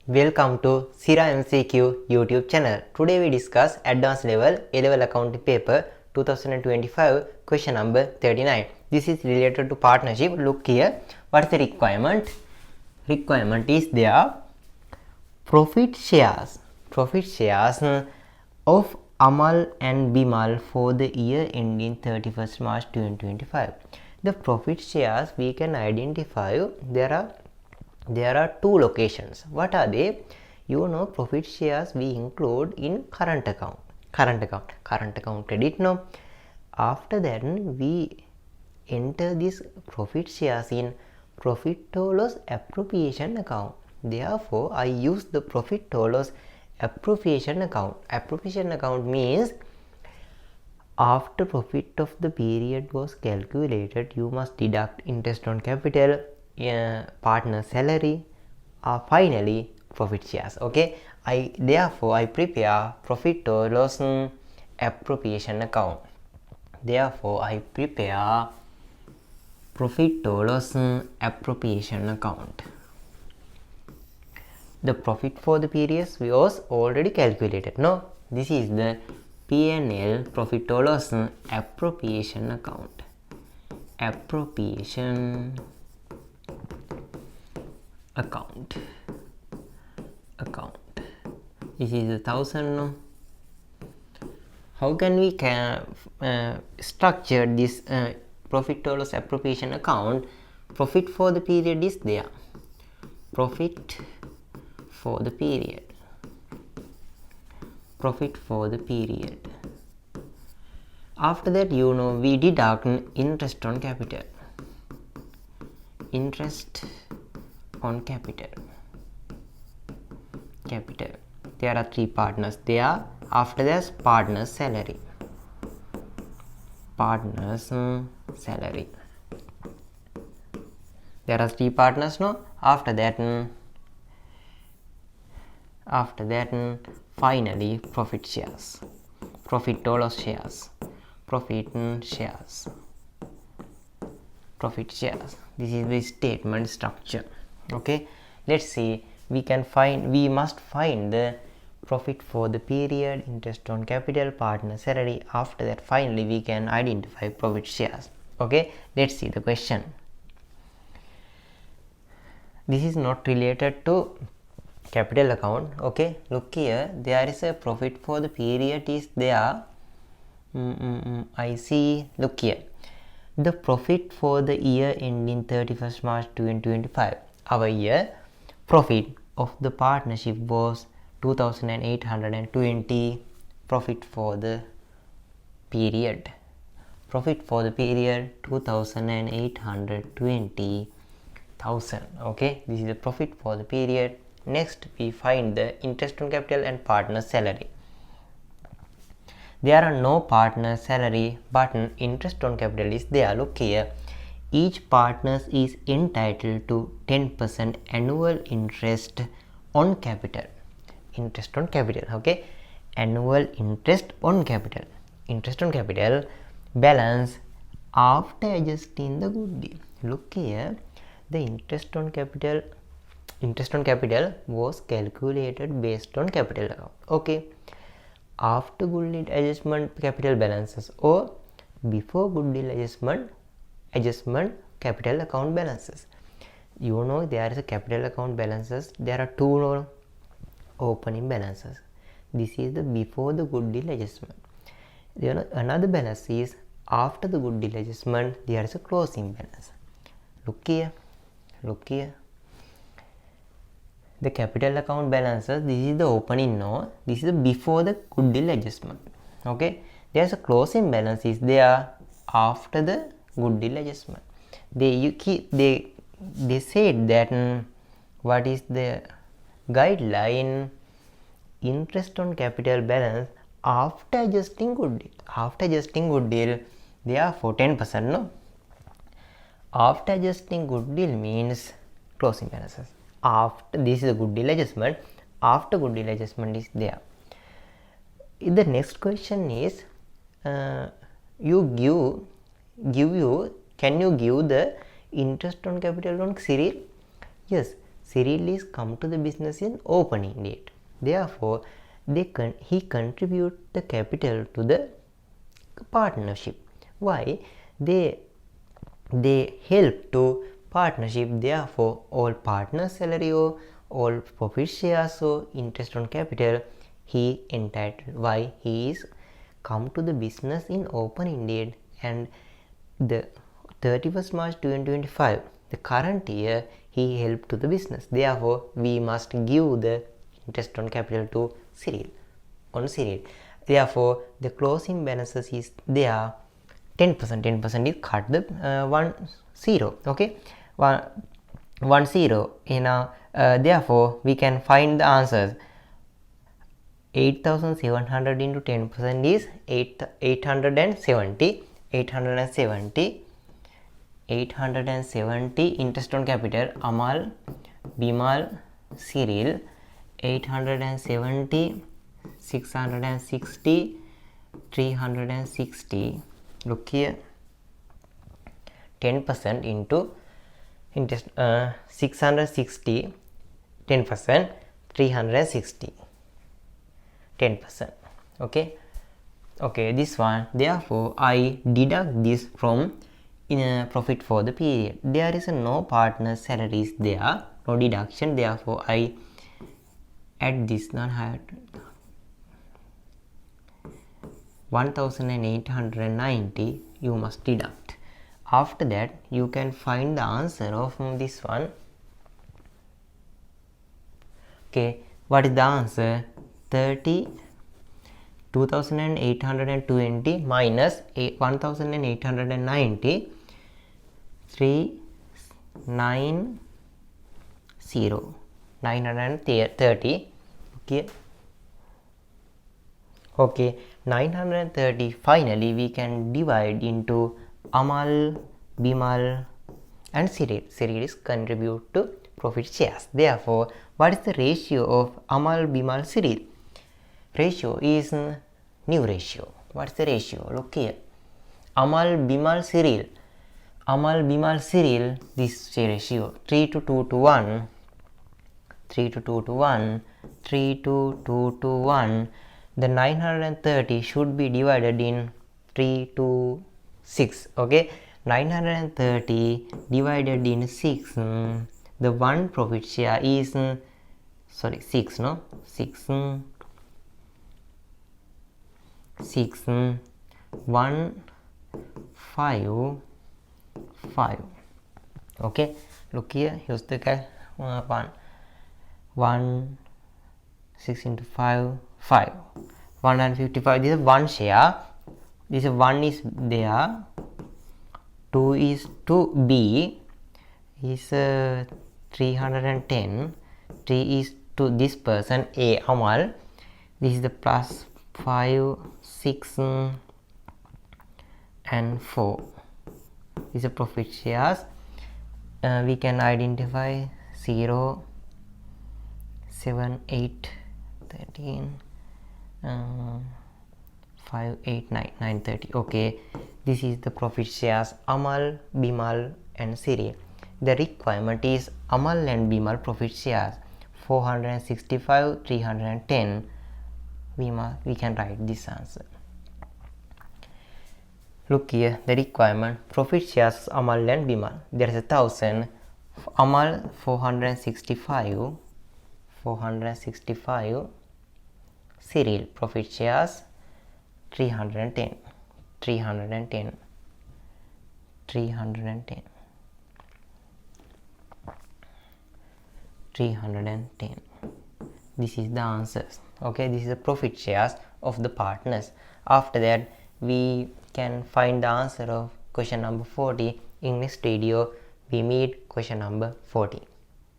Welcome to SIRA MCQ YouTube channel. Today we discuss advanced level A-level accounting paper 2025 question number 39. This is related to partnership. Look here. What is the requirement? Requirement is there profit shares of Amal and Bimal for the year ending 31st March 2025. The profit shares we can identify. There are two locations. What are they? You know, profit shares we include in current account credit. No, after that we enter this profit shares in profit or loss appropriation account. Therefore, I use the profit or loss appropriation account. Appropriation account means after profit of the period was calculated, you must deduct interest on capital, partner salary, finally profit shares. Okay, therefore I prepare profit or loss appropriation account. Therefore I prepare profit or loss appropriation account. The profit for the period was already calculated. No, this is the P&L profit or loss appropriation account. Appropriation account. This is 1,000. No? How can we structure this profit or loss appropriation account? Profit for the period is there. Profit for the period. Profit for the period. After that, you know, we deduct interest on capital. Interest on capital. There are three partners there. After that, partner's salary. There are three partners. No. After that, finally profit shares. Profit or loss shares. Profit shares. This is the statement structure. Okay, let's see. We must find the profit for the period, interest on capital, partner salary. After that, finally we can identify profit shares. Okay, let's see the question. This is not related to capital account. Okay, look here. There is a profit for the period is there. I see. Look here. The profit for the year ending 31st March 2025. Our year profit of the partnership was 2,820. Profit for the period 2,820,000. Okay, this is the profit for the period. Next we find the interest on capital and partner salary. There are no partner salary but interest on capital is there. Look here. Each partner is entitled to 10% annual interest on capital. Okay, annual interest on capital. Balance after adjusting the goodwill. Look here. The interest on capital was calculated based on capital account. Okay, after goodwill adjustment capital balances or before goodwill adjustment capital account balances. You know, there is a capital account balances. There are two opening balances. This is the before the goodwill adjustment. You know, another balance is after the goodwill adjustment. There is a closing balance. Look here. The capital account balances. This is the opening. No, this is the before the goodwill adjustment. Okay, there is a closing balance is there after the goodwill adjustment. They said that what is the guideline? Interest on capital balance after adjusting goodwill. Therefore 10%. No, after adjusting goodwill means closing balances. After this is a goodwill adjustment. After goodwill adjustment is there. The next question is can you give the interest on capital on SIRA? Yes, Cyril is come to the business in opening date. Therefore, he contribute the capital to the partnership. Why? They help to partnership. Therefore, all partners' salary or all profit shares or interest on capital he entitled. Why? He is come to the business in opening date and the 31st March 2025, the current year, he helped to the business. Therefore, we must give the interest on capital to Cyril. Therefore, the closing balances is there 10%. 10% is cut the 10. Okay, 10. Therefore, we can find the answers. 8,700 into 10% is 870. 870 interest on capital. Amal, Bimal, Cyril. 870, 660, 360. Look here. 10% into interest 660, 10%, 360. 10%. Okay, this one. Therefore, I deduct this from profit for the period. There is no partner salaries there, no deduction. Therefore, I add this 1,890 you must deduct. After that, you can find the answer of this one. Okay, what is the answer? 2,820 minus 1,890, 930. Okay, 930. Finally, we can divide into Amal, Bimal and Cyril. Cyril is contribute to profit shares. Therefore, what is the ratio of Amal, Bimal, Cyril? Ratio is new ratio. What is the ratio? Look here. Amal, Bimal, Cyril. Amal, Bimal, Cyril. This ratio 3 to 2 to 1. 3 to 2 to 1. 3 to 2 to 1. The 930 should be divided in 3 to 6. Okay, 930 divided in 6. The one profit share is 6. No, 6. 1 5 5. Okay, look here. Here's the 1 6 into 5 5 155. This is one share. This is 1 is there. 2 is to B is 310. 3 is to this person A, Amal. This is the plus 5 6 and 4. These are profit shares. We can identify 0 7 8 13 5 8 9 930. Okay, this is the profit shares Amal, Bimal and Cyril. The requirement is Amal and Bimal profit shares 465 310. We can write this answer. Look here, the requirement profit shares Amal and Bimal. There is 1,000. Amal 465. Cyril profit shares 310. This is the answers. Okay, this is the profit shares of the partners. After that, we can find the answer of question number 40. In next video, we meet question number 40.